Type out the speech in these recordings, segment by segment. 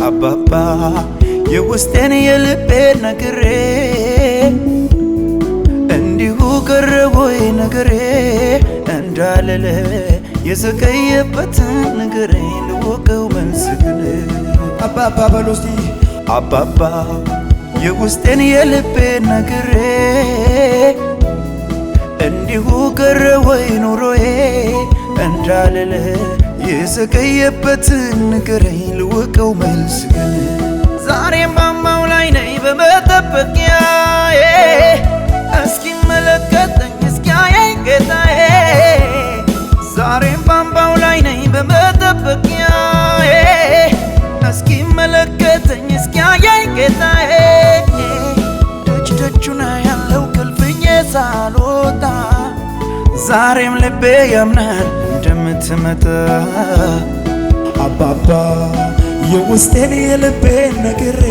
አባባ የውስጤን የልቤን ነግሬ እንዲሁ ቀረቦይ ነገሬ እንዳልል የዘገየበትን ንገረኝ ልወቀው መልስህን አባባ በሉ እስቲ አባባ የውስጤን የልቤን ነግሬ እንዲሁ ቀረቦይ ኑሮዬ እንዳልል የዘገየበትን ንገረኝ ልወቀው መልስህን ዛሬም ማማው ላይ ነኝ በመጠበቂያዬ እስኪመለከተኝ እስኪያየኝ ጌታዬ ዛሬም ባምባው ላይ ነኝ በመጠበቂያዬ እስኪመለከተኝ እስኪያየኝ ጌታዬ ደጅ ደጁን ያለው ከልፍኜ ሳልወጣ ዛሬም ልቤ ያምናል እንደምትመጣ አባባ የውስጤን የልቤን ነግሬ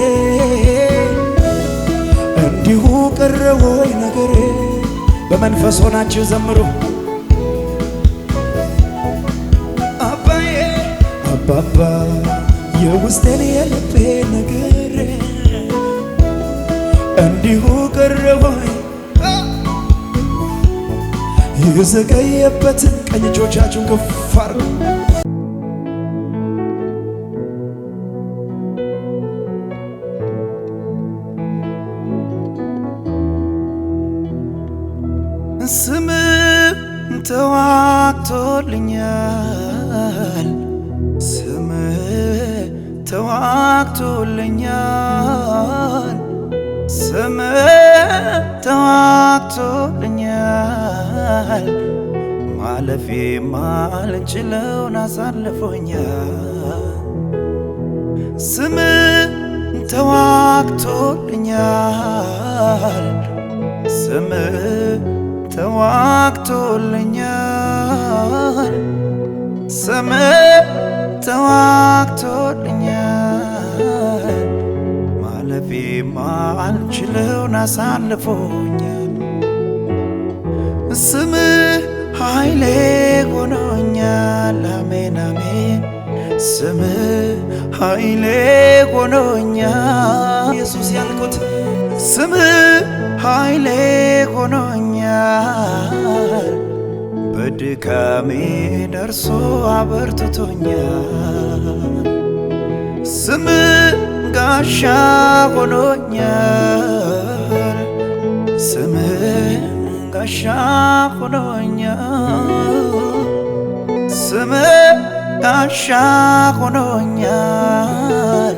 እንዲሁ ቀረቦይ ነገሬ በመንፈስ ሆናችሁ ዘምሩ አባዬ አባባ የውስጤን የልቤን ነግሬ እንዲሁ ቀረቦይ የዘገየበትን ቀኝ እጆቻችሁን ከፍ አድርጉ ስምህ ተዋግቶልኛል ስምህ ተዋግቶልኛል ስምህ ተዋግቶልኛል ማለፌ ማልችለውን አሳልፎኛል ስምህ ተዋግቶልኛል ስምህ ተዋግቶልኛል ስምህ ተዋግቶልኛል ማለፌ ማልችለውን አሳልፎኛል ስምህ ኃይሌ ሆኖኛል አሜን አሜን ስምህ ኃይሌ ሆኖኛል ኢየሱስ ያልኩት ስምህ ኃይሌ ሆኖኛል በድካሜ ደርሶ አበርትቶኛል ስምህ ጋሻ ሆኖኛል ስምህ ጋሻ ሆኖኛል ስምህ ጋሻ ሆኖኛል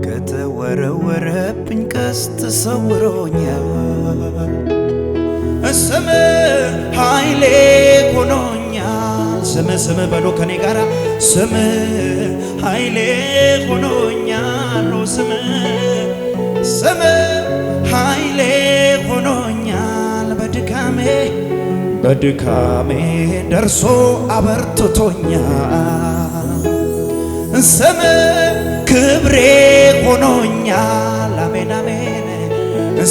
ከተወረወረብኝ ቀስት ሰውሮኛል ስምህ ኃይሌ ሆኖኛል ስምህ በሉ ከኔ ጋራ ስምህ ኃይሌ ሆኖኛል ስምህ ኃይሌ ሆኖኛል በድካሜ ደርሶ አበርትቶኛል ስምህ ክብሬ ሆኖኛል አሜን አሜን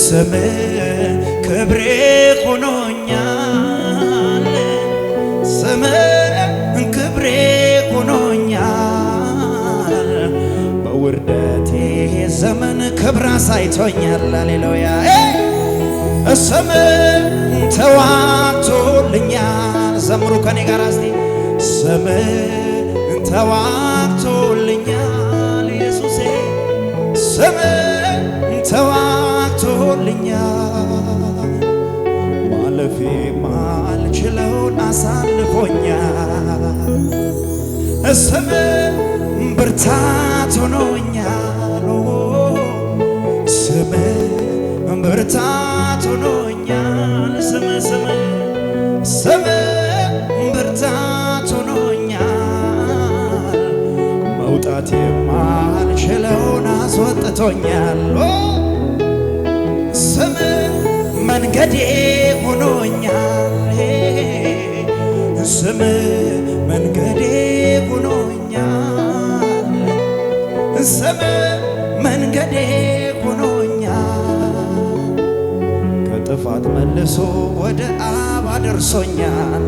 ስምህ ክብሬ ሆኖኛል ስምህ ክብሬ ሆኖኛል በውርደቴ ዘመን ክብር አሳይቶኛል ሃሌሉያ ስምህ ተዋግቶልኛል ዘምሩ ከኔ ጋር እስቲ ስምህ ተዋግቶልኛል ኢየሱሴ ስምህ ተዋግቶልኛል ማለፌ ማልችለውን አሳልፎኛል ስምህ ብርታት ሆኖኛል ስምህ ብርታት ሆኖኛል ስምህ ብርታት ሆኖኛል መውጣት የማልችለውን አስወጥቶኛል ስምህ መንገዴ ሆኖኛል ስምህ መንገዴ ሆኖኛል ስምህ መንገዴ ሆኖኛል ከጥፋት መልሶ ወደ አብ አደርሶኛል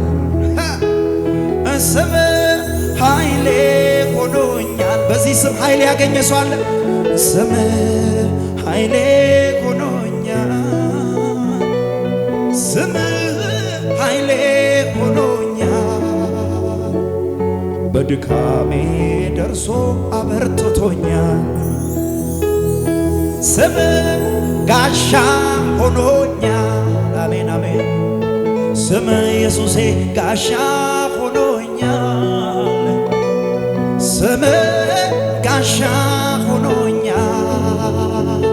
ስምህ ኃይሌ ሆኖኛል። በዚህ ስም ኃይሌ ያገኘ ሰው አለ? ስም ኃይሌ ሆኖኛል። ስም ኃይሌ ሆኖኛል። በድካሜ ደርሶ አበርትቶኛል። ስም ጋሻ ሆኖኛል። አሜን አሜን። ስም ኢየሱሴ ጋሻ ሆኖኛል። ስም ጋሻ ሆኖኛል።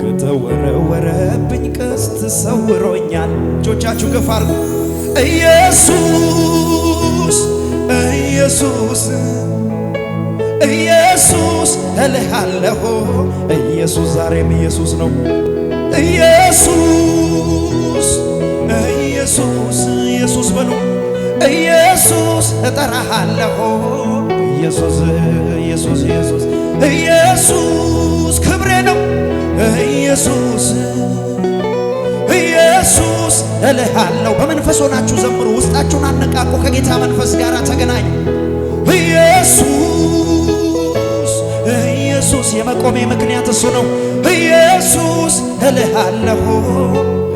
ከተወረወረብኝ ቀስት ሰውሮኛል። እጆቻችሁ ከፍ አድርጉ። ኢየሱስ ኢየሱስ ኢየሱስ እልሃለሁ። ኢየሱስ ዛሬም ኢየሱስ ነው። ኢየሱስ ኢየሱስ ኢየሱስ በሉ። ኢየሱስ እጠራሃለሁ። ኢየሱስ ኢየሱስ ኢየሱስ ኢየሱስ ክብሬ ነው። ኢየሱስ ኢየሱስ እልሃለሁ። በመንፈስ ሆናችሁ ዘምሩ። ውስጣችሁን አነቃቁ። ከጌታ መንፈስ ጋር ተገናኙ። ኢየሱስ ኢየሱስ የመቆሜ ምክንያት እሱ ነው። ኢየሱስ እልሃለሁ።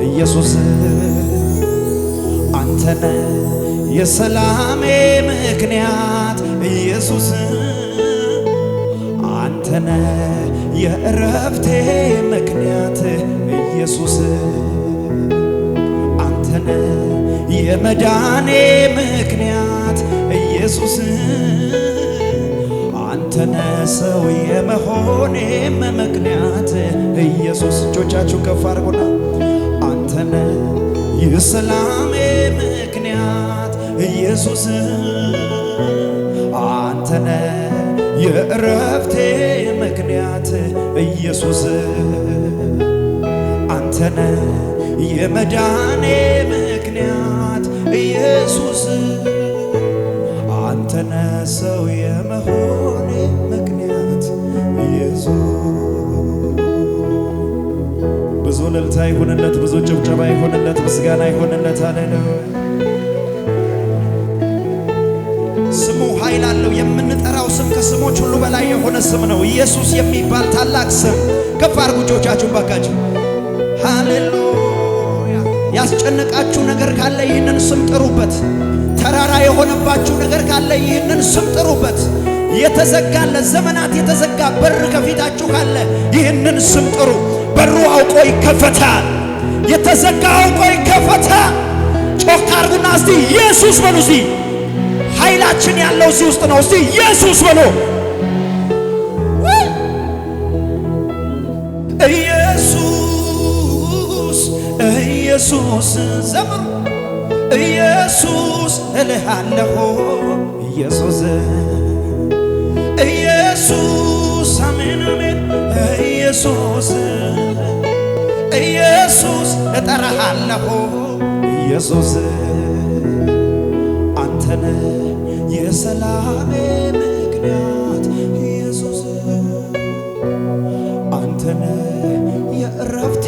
ኢየሱስ አንተነ የሰላሜ ምክንያት። ኢየሱስ አንተነ የእረፍቴ ምክንያት። ኢየሱስ አንተነ የመዳኔ ምክንያት። ኢየሱስ አንተነ ሰው የመሆኔም ምክንያት። ኢየሱስ እጆቻችሁ ከፍ አድርጉና አንተነ የሰላሜ ምክንያት። ኢየሱስ አንተነ የእረፍቴ ምክንያት። ኢየሱስ አንተነ የመዳኔ ምክንያት። ኢየሱስ አንተነ ሰው የመሆኔ ምክንያት። ኢየሱስ ብዙ እልልታ ይሁንለት፣ ብዙ ጭብጨባ ይሁንለት፣ ምስጋና ይሁንለት። ሃሌሉያ። ስሙ ኃይል አለው። የምንጠራው ስም ከስሞች ሁሉ በላይ የሆነ ስም ነው። ኢየሱስ የሚባል ታላቅ ስም። ከፍ አድርጉ እጆቻችሁን ባካችሁ። ሃሌሉያ። ያስጨነቃችሁ ነገር ካለ ይህንን ስም ጥሩበት። ተራራ የሆነባችሁ ነገር ካለ ይህንን ስም ጥሩበት። የተዘጋለ ዘመናት የተዘጋ በር ከፊታችሁ ካለ ይህንን ስም ጥሩ። በሩ አውቆ ይከፈታል። የተዘጋ አውቆ ይከፈታል። ጮክ አድርጉና እስቲ ኢየሱስ በሉ። እስቲ ኃይላችን ያለው እዚህ ውስጥ ነው። እስቲ ኢየሱስ በሉ። ኢየሱስ ኢየሱስ ዘምሩ። ኢየሱስ እልሃለሁ። ኢየሱስ ኢየሱስ አሜን አሜን። ኢየሱስ ኢየሱስ እጠራሃለሁ። ኢየሱስ አንተነ የሰላሜ ምክንያት። ኢየሱስ አንተነ የእረፍቴ።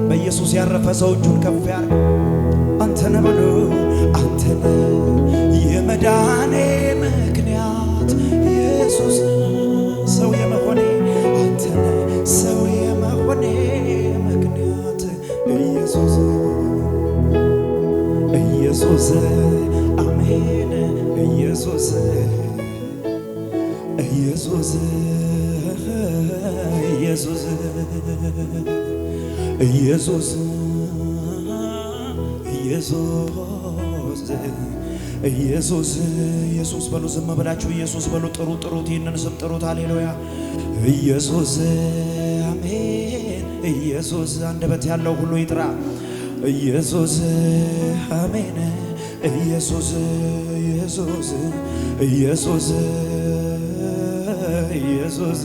በኢየሱስ ያረፈ ሰው እጁን ከፍ ያርግ። አንተነ በሉ። አንተነ የመዳኔ ምክንያት። ኢየሱስ ሰው የመሆኔ። አንተነ ሰው የመሆኔ ምክንያት። ኢየሱስ ኢየሱስ አሜን። ኢየሱስ ኢየሱስ ኢየሱስ ኢየሱስ ኢየሱስ ኢየሱስ ኢየሱስ በሉ። ዝም ብላችሁ ኢየሱስ በሉ። ጥሩት። ይህንን ስም ጥሩት። ሃሌሉያ። ኢየሱስ አሜን። ኢየሱስ አንደበት ያለው ሁሉ ይጥራ። ኢየሱስ አሜን። ኢየሱስ ኢየሱስ ኢየሱስ ኢየሱስ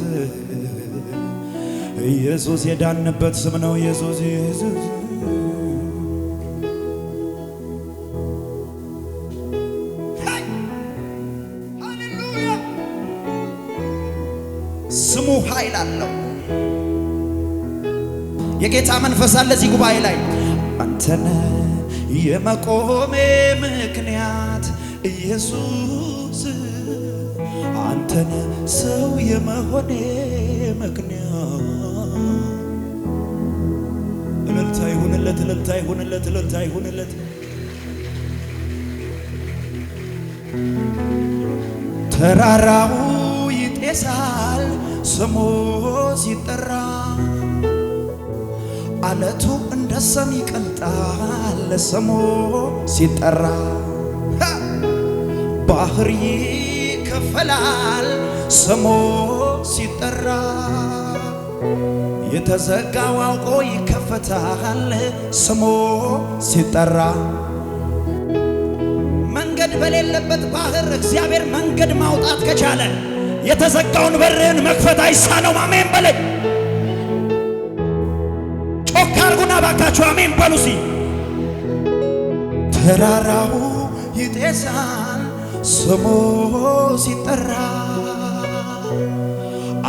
ኢየሱስ የዳንበት ስም ነው። ኢየሱስ ኢየሱስ ስሙ ኃይል አለው። የጌታ መንፈስ አለ እዚህ ጉባኤ ላይ። አንተነ የመቆሜ ምክንያት ኢየሱስ አንተነ ሰው የመሆኔ ምክንያት። እልልታ ይሁንለት፣ እልልታ ይሁንለት፣ እልልታ ይሁንለት። ተራራው ይጤሳል ስሙ ሲጠራ፣ አለቱ እንደ ሰም ይቀልጣል ስሙ ሲጠራ። ባህር ይከፈላል ስሙ ሲጠራ፣ የተዘጋው አውቆ ይከፈታል ስሙ ሲጠራ። መንገድ በሌለበት ባህር እግዚአብሔር መንገድ ማውጣት ከቻለ የተዘጋውን በርህን መክፈት አይሳነውም። አሜን በለኝ። ጮክ አርጉና ባካችሁ አሜን በሉሲ። ተራራው ይጤሳል ስሙ ሲጠራ፣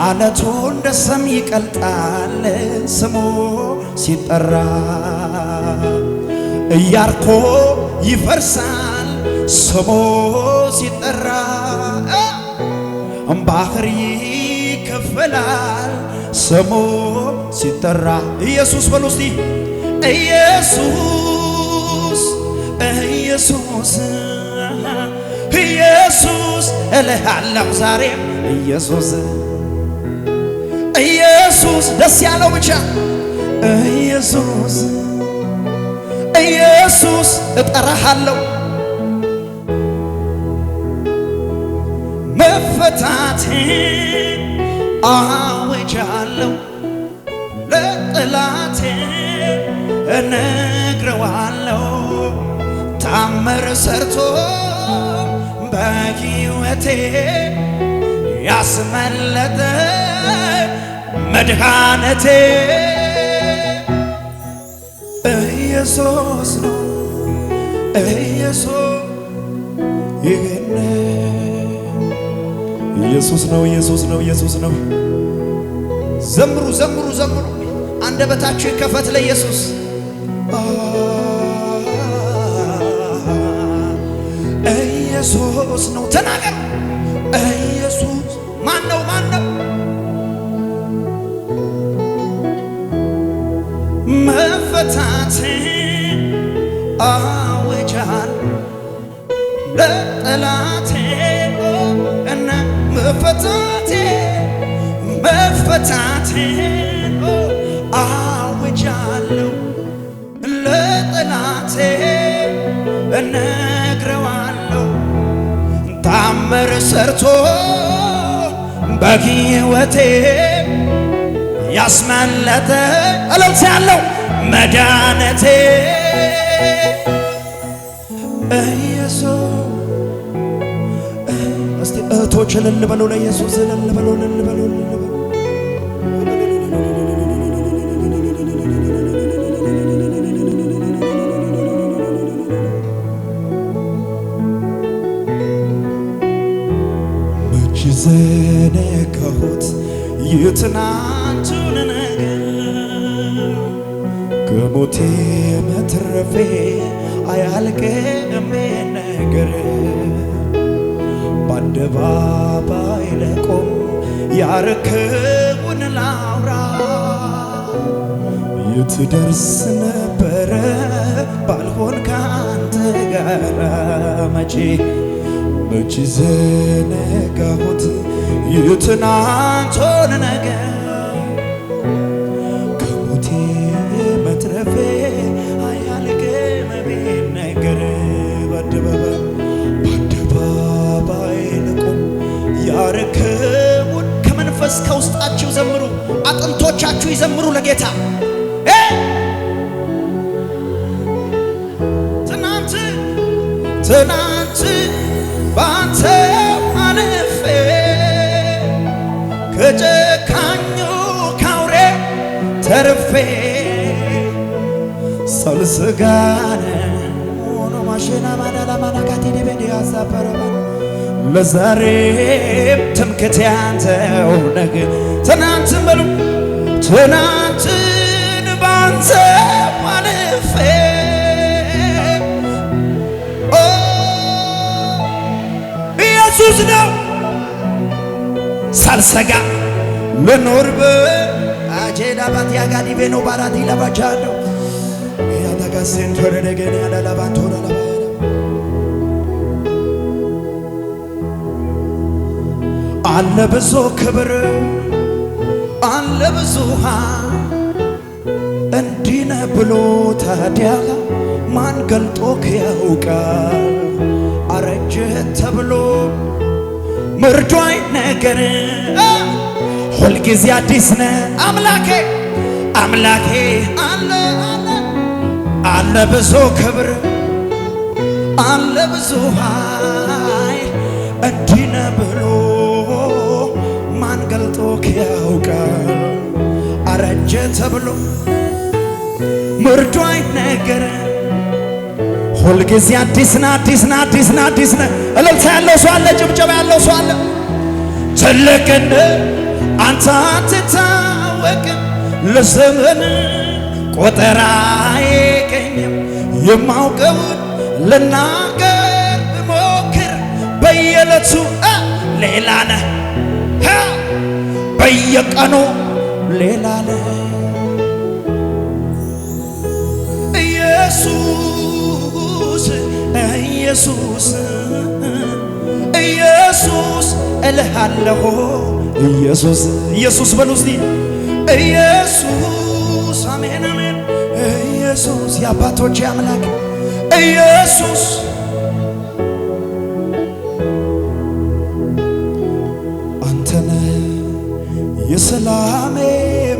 አለቱ እንደ ሰም ይቀልጣል ስሙ ሲጠራ። ኢያሪኮ ይፈርሳል ስሙ ሲጠራ፣ ባህር ይከፈላል ስሙ ሲጠራ። ኢየሱስ በሉ እስቲ ኢየሱስ ኢየሱስ ኢየሱስ እልሃለሁ ዛሬም ኢየሱስ ኢየሱስ ደስ ያለው ብቻ ኢየሱስ ኢየሱስ እጠራሃለሁ። መፈታቴን አውጃለሁ፣ ለጠላቴ እነግረዋለሁ። ታምር ሰርቶ በሕይወቴ ያስመለጠ መድኃኒቴ ኢየሱስ ነው። ኢየሱስ ነው፣ ኢየሱስ ነው፣ ኢየሱስ ነው። ዘምሩ ዘምሩ ዘምሩ፣ አንደበታችሁ ይከፈት ለኢየሱስ። ኢየሱስ ነው። ተናገር። ኢየሱስ ማን ነው? ማን ነው? መፈታቴን አውጃለሁ ለጠላቴ እና መፈታቴን አውጃለሁ ለጠላቴ እነግረዋለሁ። ታምር ሰርቶ በሕይወቴ ያስመለጠ እልልታ ያለው መድኃኒቴ ኢየሱስ። እስቲ እህቶች እልል በሉ ለኢየሱስ፣ እልል በሉ፣ እልል በሉ፣ እልል በሉ። መች ዘነጋሁት የትናንቱን ነገር፣ ከሞቴ መትረፌ አያልቅም ነገር። በአደባባይ ለቆም ያረከውን ላውራ፣ የትደርስ ነበረ ባልሆን ካንተ ጋር። መቼ ዘነጋሁት የትናንቱን ነገር፣ ከሞቴ መትረፌ አያልቅም ነገር። በአደባባይ ልቁም ያረከውን ከመንፈስ ከውስጣችሁ ዘምሩ። አጥንቶቻችሁ ይዘምሩ ለጌታ። ትናንት ባንተ አልፌ ከጨካኙ ካውሬ ተርፌ ሳልሰጋነ ሆኖ ማሽና ማዳላ ማናካቲ ዲቤዲ ያሳፈረባ ለዛሬም ትምክህቴ አንተው ነገ። ትናንትን በሉ ትናንትን ባንተ አልፌ ኢየሱስ ነው ሳልሰጋ ልኖር በአጄዳ ባቲያ ጋዲ ቤኖ ባራዲ ለባጃዶ ያዳጋሴን ተረደገን ያዳላባንቶ ለባ አለ ብዙ ክብር አለ ብዙ እንዲህ ነህ ብሎ ታዲያ ማን ገልጦ ያውቃል? አረጀህ ተብሎ ምርዶ አይነገር ሁልጊዜ አዲስ ነህ አምላኬ አምላኬ አለ አለ አለ ብዙ ክብር አለ ብዙ ኃይል እንዲህ ነህ ብሎ ማን ገልጦ ያውቃል? አረጀ ተብሎ ምርዶ አይነገር ሁልጊዜ አዲስ ነህ አዲስ ነህ አዲስ ነህ አዲስ ነህ። እልልታ ያለው ሰው አለ፣ ጭብጨባ ያለው ሰው አለ። ትልቅ ነህ አንተ አትታወቅም፣ ለዘመን ቆጠራ አይገኝም። የማውቀውን ልናገር ብሞክር በየዕለቱ ሌላ ነህ በየቀኑ ሌላ ነህ ኢየሱስ ኢየሱስ ኢየሱስ እልሃለሁ ኢየሱስ ኢየሱስ በሉ እስቲ ኢየሱስ አሜን አሜን ኢየሱስ የአባቶቼ አምላክ ኢየሱስ የሰላሜ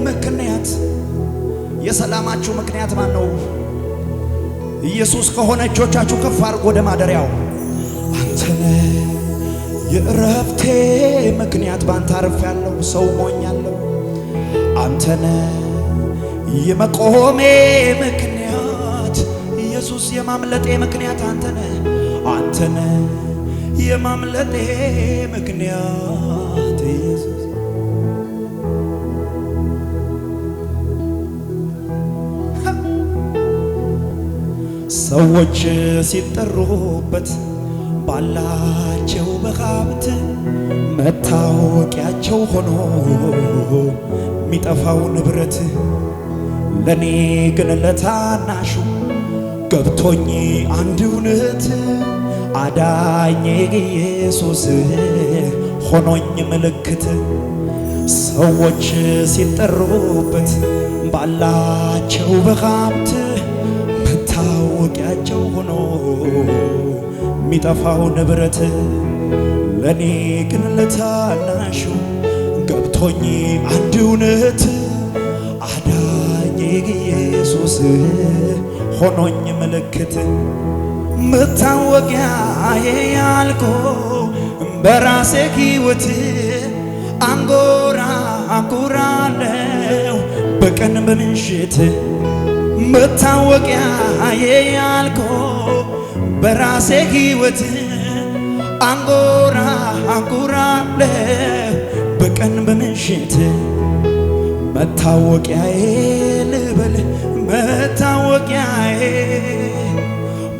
ምክንያት። የሰላማችሁ ምክንያት ማን ነው? ኢየሱስ ከሆነ እጆቻችሁ ከፍ አድርጎ ወደ ማደሪያው። አንተ ነህ የእረፍቴ ምክንያት፣ ባንተ አርፌያለሁ፣ ሰው ሞኛለሁ። አንተ ነህ የመቆሜ ምክንያት ኢየሱስ፣ የማምለጤ ምክንያት አንተ ነህ። አንተ ነህ የማምለጤ ምክንያት ኢየሱስ። ሰዎች ሲጠሩበት ባላቸው በሀብት መታወቂያቸው ሆኖ ሚጠፋው ንብረት፣ ለኔ ግን ለታናሹ ገብቶኝ አንድ እውነት አዳኜ ኢየሱስ ሆኖኝ ምልክት። ሰዎች ሲጠሩበት ባላቸው በሀብት መታወቂያቸው ሆኖ ሚጠፋው ንብረት፣ ለኔ ግን ለታናሹ ገብቶኝ አንድ እውነት አዳኜ ኢየሱስ ሆኖኝ ምልክት። መታወቂያዬ ያልኩህ በራሴ ሕይወት አንጎራጉራለሁ በቀን በምሽት። መታወቂያዬ ያልኩህ በራሴ ሕይወት አንጎራጉራለሁ በቀን በምሽት። መታወቂያዬ ልበል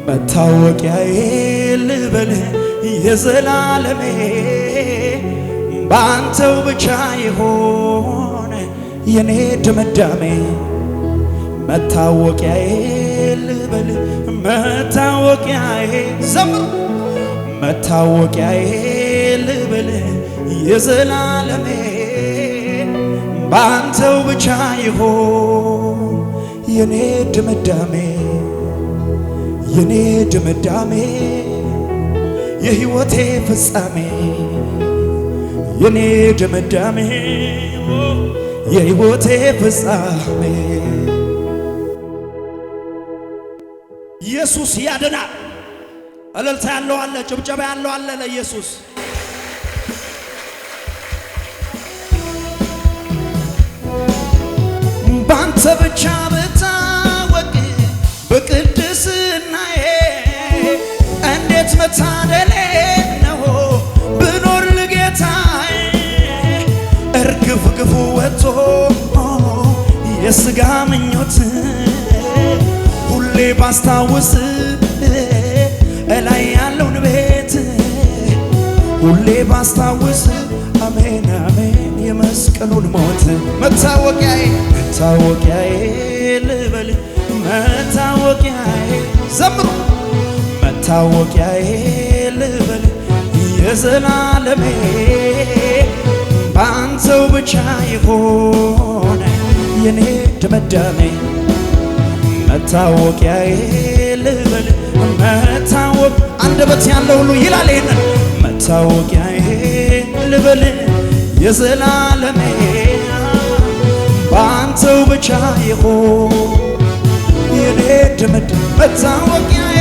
መታወቂያዬ ልበል የዘላለሜ በአንተው ብቻ የሆነ የኔ ድምዳሜ። መታወቂያዬ ልበል መታወቂያዬ ዘምሩ መታወቂያዬ ልበል የዘላለሜ በአንተው ብቻ ይሆን የኔ ድምዳሜ የሕይወቴ ፍጻሜ የኔ ድምዳሜ የሕይወቴ ፍጻሜ። ኢየሱስ ያድናል። እልልታ ያለው አለ፣ ጭብጨባ ያለው አለ ለኢየሱስ። ባንተ ብቻ ብታወቅ በቅድስናዬ እንዴት መታደሌ ነው ብኖር ልጌታዬ። እርግፍ ግፉ ወጥቶ የሥጋ ምኞት ሁሌ ባስታውስ እላይ ያለውን ቤት ሁሌ ባስታውስ። አሜን አሜን ጽኑን ሞት መታወቂያዬ መታወቂያዬ ልበል መታወቂያዬ ዘምሩ መታወቂያዬ ልበል የዘላለሜ ባንተው ብቻ ይሆን የኔ ድምዳሜ መታወቂያዬ ልበል መታወቅ አንደበት ያለው ሁሉ ይላል ይሄንን መታወቂያዬ ልበል የዘላለሜ ባንተው ብቻ ይሆን የኔ መታወቂያዬ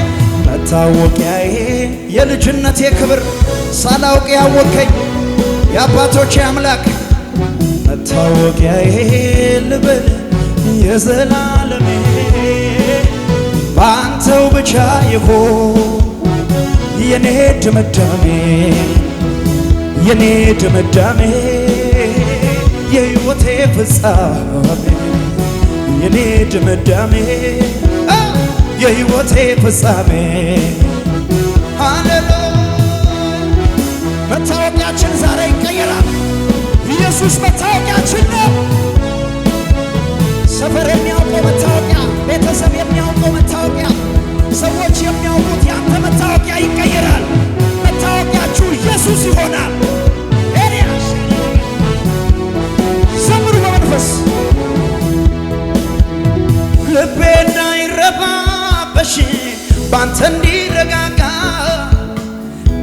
መታወቂያዬ የልጅነቴ ክብር ሳላውቅ ያወከኝ የአባቶቼ አምላክ መታወቂያዬ ልበል የዘላለሜ ባንተው ብቻ ይሆን የኔ ድምዳሜ የኔ ድምዳሜ የሕይወቴ ፍጻሜ የኔ ድምዳሜ የሕይወቴ ፍጻሜ ሃሌሉያ መታወቂያችን ዛሬ ይቀየራል። ኢየሱስ መታወቂያችን ነው። ሰፈር የሚያውቀው መታወቂያ፣ ቤተሰብ የሚያውቀው መታወቂያ፣ ሰዎች የሚያውቁት ያንተ መታወቂያ ይቀየራል። መታወቂያችሁ ኢየሱስ ይሆናል። ኤልያስ ዘምሩ በመንፈስ ልቤ እንዳይረባበሽ ባንተ እንዲረጋጋ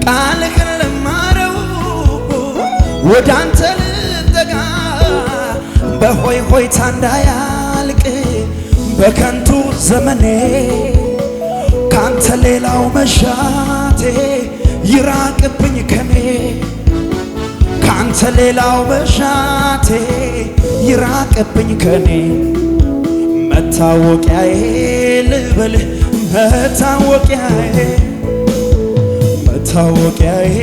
ቃልህን ልማረው ወደ አንተ ልጠጋ በሆይ ሆይታ እንዳያልቅ በከንቱ ዘመኔ ካንተ ሌላው መሻቴ ይራቅብኝ ከኔ ካንተ ሌላው መሻቴ ይራቅብኝ ከኔ መታወቂያዬ ልበል መታወቂያዬ መታወቂያዬ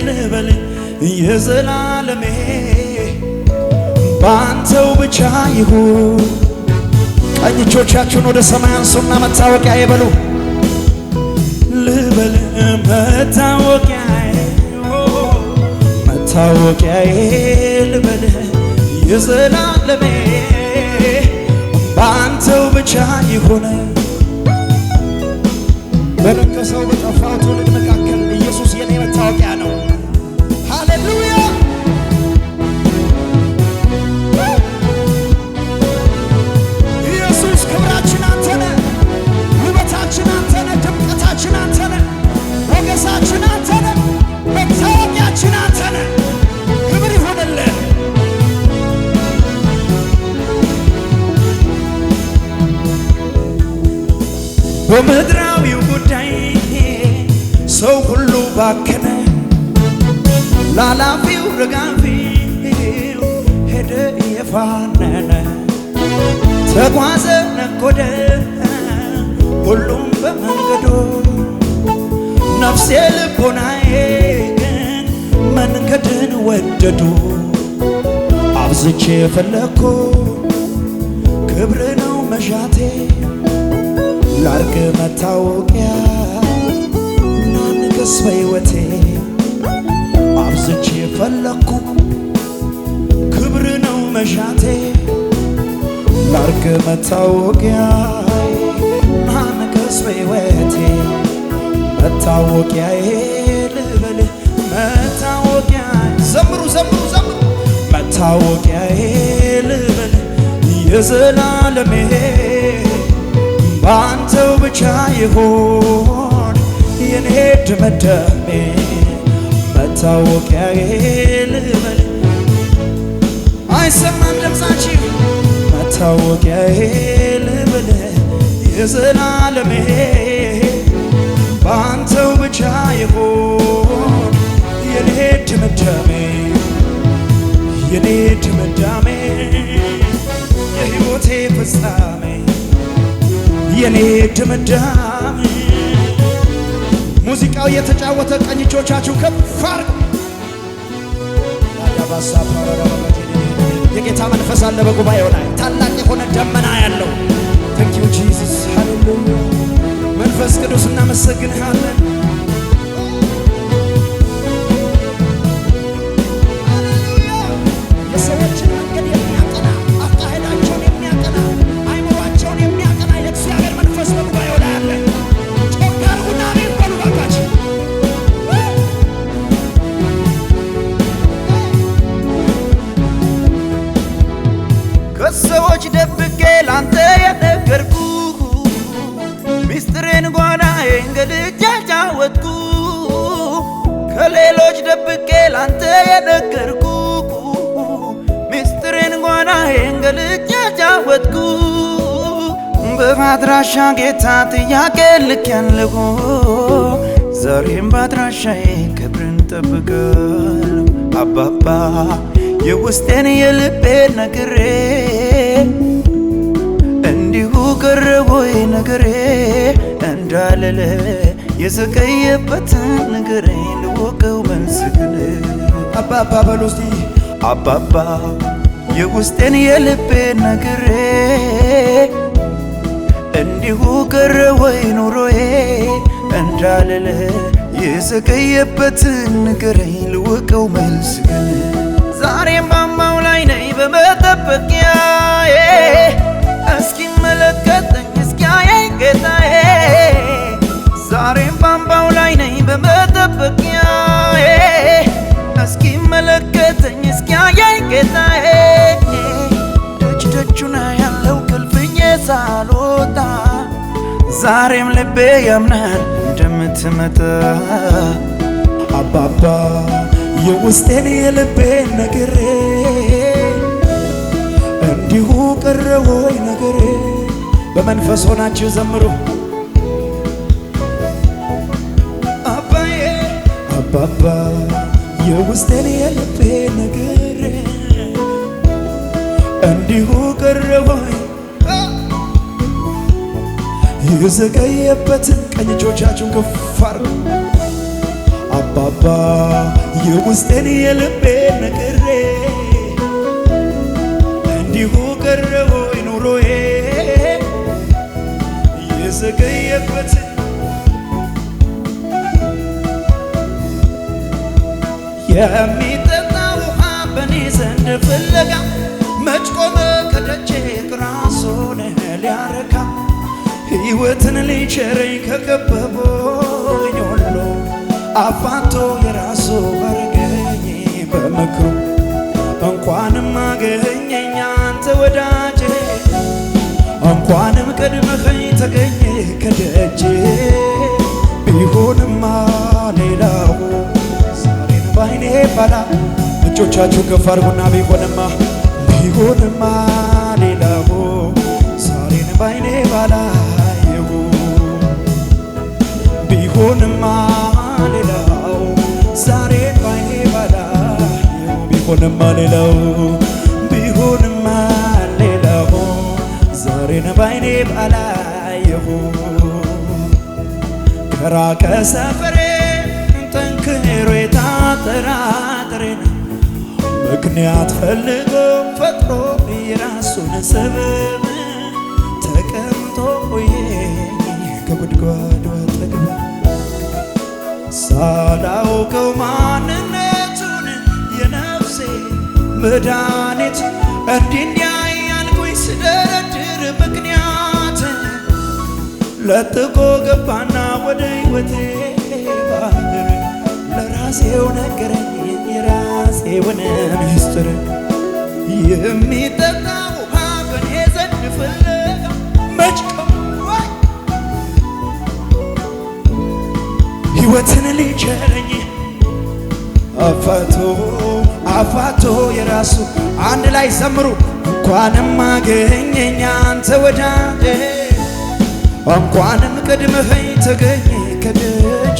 ልበል የዘላለሜ ባንተው ብቻ ይሁን። ቀኝ እጆቻችሁን ወደ ሰማይ አንሱና መታወቂያዬ በሉ ልበል መታወቂያዬ መታወቂያዬ ልበል የዘላለሜ ባንተው ብቻ ይሁን። በነከሰው በጠፋው ትውልድ መካከል ኢየሱስ የኔ መታወቂያ ነው። ሃሌሉያ ኢየሱስ ክብራችን አንተ ነህ፣ ውበታችን አንተ ነህ፣ ድምቀታችን አንተ ነህ፣ ሞገሳችን አንተ ነህ፣ መታወቂያችን አንተ ነህ። ክብር ይሁንልህ። በምድራዊው ጉዳይ ሰው ሁሉ ባከነ፣ ላላፊው ረጋፊው ሄደ እየፋነነ፣ ተጓዘ ነጎደ ሁሉም በመንገዱ። ነፍሴ ልቦናዬ ግን መንገድን ወደዱ። አብዝቼ የፈለግኩ ክብር ነው መሻቴ ላርግ መታወቂያ እና ንገስ በሕይወቴ። አብዝቼ የፈለግኩ ክብር ነው መሻቴ ላርግ መታወቂያ እና ንገስ በሕይወቴ። መታወቂያዬ ልበል መታወቂያ ዘምሩ ዘምሩ ዘምሩ መታወቂያዬ ልበል የዘላለሜ ባንተው ብቻ ይሆን የኔ ድምዳሜ መታወቂያዬ ልበል አይሰማም ድምፃችሁ መታወቂያዬ ልበል የዘላለሜ ባንተው ብቻ ይሆን የኔ ድምዳሜ የኔ ድምዳሜ የሕይወቴ ፍጻሜ የኔ ድምዳሜ። ሙዚቃው እየተጫወተ ቀኝ እጆቻችሁ ከፍ አድርጉ። የጌታ መንፈስ አለ በጉባኤው ላይ ታላቅ የሆነ ደመና ያለው። ታንክ ዩ ጂሰስ ሃሌሉያ። መንፈስ ቅዱስ እናመሰግንሃለን። የሰዎችን ከሌሎች ደብቄ ላንተ የነገርኩ ሚስጥሬን ጓዳዬን ገልጬ አጫወትኩ ከሌሎች ደብቄ ላንተ የነገርኩ ሚስጥሬን ጓዳዬን ገልጬ አጫወትኩ በአድራሻ ጌታ ጥያቄ ልኬያለሁ ዛሬም በአድራሻዬ ክብርን ጠብቃለሁ አባባ የውስጤን የልቤን ነግሬ እንዲሁ ቀረ ወይ ነገሬ እንዳልል የዘገየበትን ንገረኝ ልወቀው መልስህን አባባ በሉ እስቲ አባባ የውስጤን የልቤን ነግሬ እንዲሁ ቀረ ወይ ኑሮዬ እንዳልል የዘገየበትን ንገረኝ ልወቀው መልስህን ዛሬም ባማው ላይ ነኝ በመጠበቂያዬ እስኪመለከተኝ እስኪያየኝ ጌታዬ ዛሬም ባምባው ላይ ነኝ በመጠበቂያዬ እስኪመለከተኝ እስኪያየኝ ጌታዬ ደጅ ደጁን ያለው ከልፍኜ ሳልወጣ ዛሬም ልቤ ያምናል እንደምትመጣ አባባ የውስጤን የልቤን ነግሬ እንዲሁ ቀረ ወይ ነገሬ በመንፈስ ሆናችሁ ዘምሩ አባዬ አባባ የውስጤን የልቤን ነግሬ እንዲሁ ቀረ ወይ የዘገየበትን ቀኝ እጆቻችሁን ከፍ አድርጉ አባባ የውስጤን የልቤን ነግሬ እንዲሁ ቀረ ወይ ኑሮዬ የዘገየበትን የሚጠጣ ውሃ በኔ ዘንድ ፍለጋ መች ቆመ ከደጄ ራሱን ሊያረካ ሕይወትን ሊቸረኝ ከከበበኝ ሁሉ አፋቶ የራሱ አረገኝ በምክሩ እንኳንም አገኘኝ አንተ ወዳጄ እንኳንም ቀድመኸኝ ተገኘ ከደጄ ቢሆንማ ሌላው ዛሬን ባይኔ ባላ እጆቻችሁ ከፍ አድርጉና ቢሆንማ ሌላው ዛሬን ባይኔ ባላየሁ ቢሆንማ ሌላው ዛሬን ባይኔ ባላየሁ ቢሆንማ ሌላው ዛሬን ባይኔ ባላየሁ ከራቀ ሰፈሬ ጠንክሮ የታጠራጥሬን ምክንያት ፈልጎ ፈጥሮ የራሱን ሰበብ ተቀምጦ ከጉድጓዱ አጠገብ ሳላውቀው ማንነቱን የነፍሴ መድኃኒት እንዲያ ያልኩኝ ስደረድር ምክንያት ለጥቆ ገባና ወደ ሕይወቴ ባህር ለራሴው ነገረኝ የራሴውን ምስጢር የሚጠጣ ውሃ በኔ ዘንድ ፍለጋ መች ቆመ ሕይወትን ሊቸረኝ አፋቶ የራሱ አንድ ላይ ዘምሩ እንኳንም አገኘኝ አንተ ወዳጄ እንኳንም ቀድመኸኝ ተገኘ ከደጄ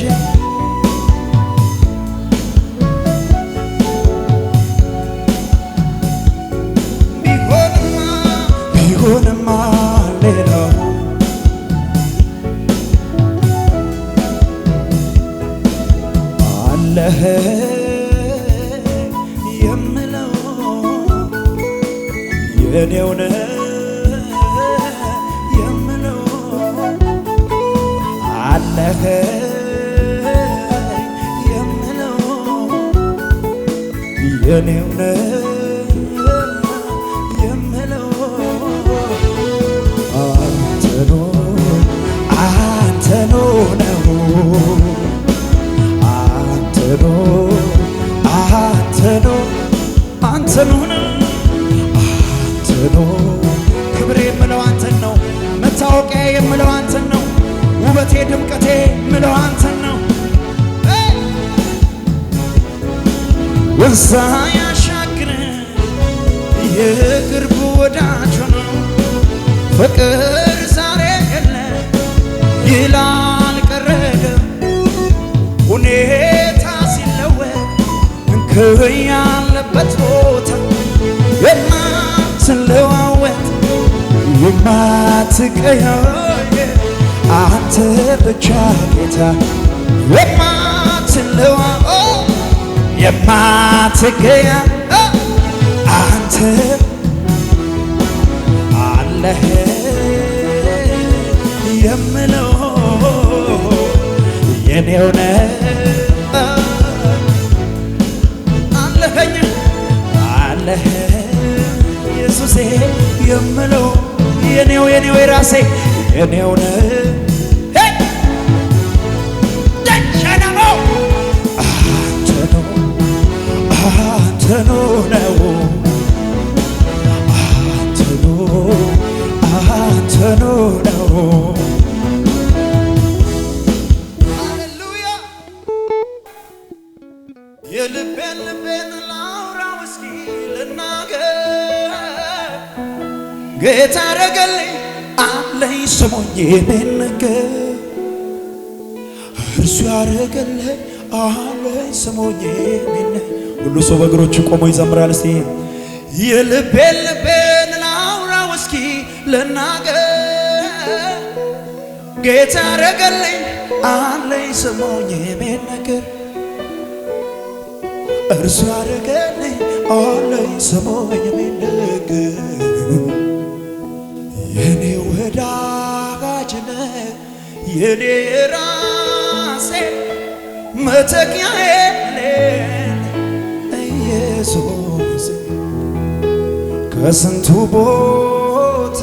ቢሆንማ ሌላው አለህ የምለው የኔው ነህ የምለው አለህ የምለው የኔው ነህ የምለው አንተኑ ነው አንተኑ ውበቴ ድምቀቴ ምለው አንተን ነው። ወንዝ ያሻግር የቅርብ ወዳጅ ነው። ፍቅር ዛሬ የለ ይላል ቀረገ ሁኔታ ሲለወጥ ከያለበት ቦታ የማትለዋወጥ የማትቀያየር አንተ ብቻ ጌታ የማትቀያየር አንተ አለህ የምለው የኔው ነህ አለህ ኢየሱሴ የምለው የኔው የራሴ የኔው ነህ አንተኑ ነው። ሃሌሉያ የልቤን ላውራው እስኪ ልናገር ጌታ አረገልኝ አለኝ ስሙኝ የኔን ነገር እርሱ ያረገልኝ አለኝ ስሙኝ የኔን ሁሉ ሰው በእግሮቹ ቆሞ ይዘምራል። እስቲ የልቤን ላውራው እስኪ ልናገር ጌታ አረገልኝ አለኝ ስሙኝ የኔን ነገር እርሱ ያረገልኝ አለኝ ስሙኝ የኔን ነገር የኔ ወዳጅ ነህ የኔ ራሴ መተኪያዬ ኢየሱስ ከስንቱ ቦታ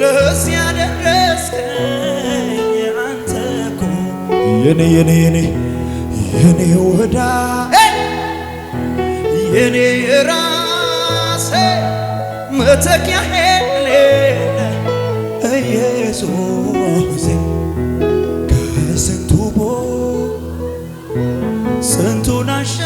ለዚህ ያደረስከኝ አንተ እኮ የኔ ወዳጅ የኔ ራሴ መተኪያዬ ኢየሱስ ከስንቱ ስንቱን አሻ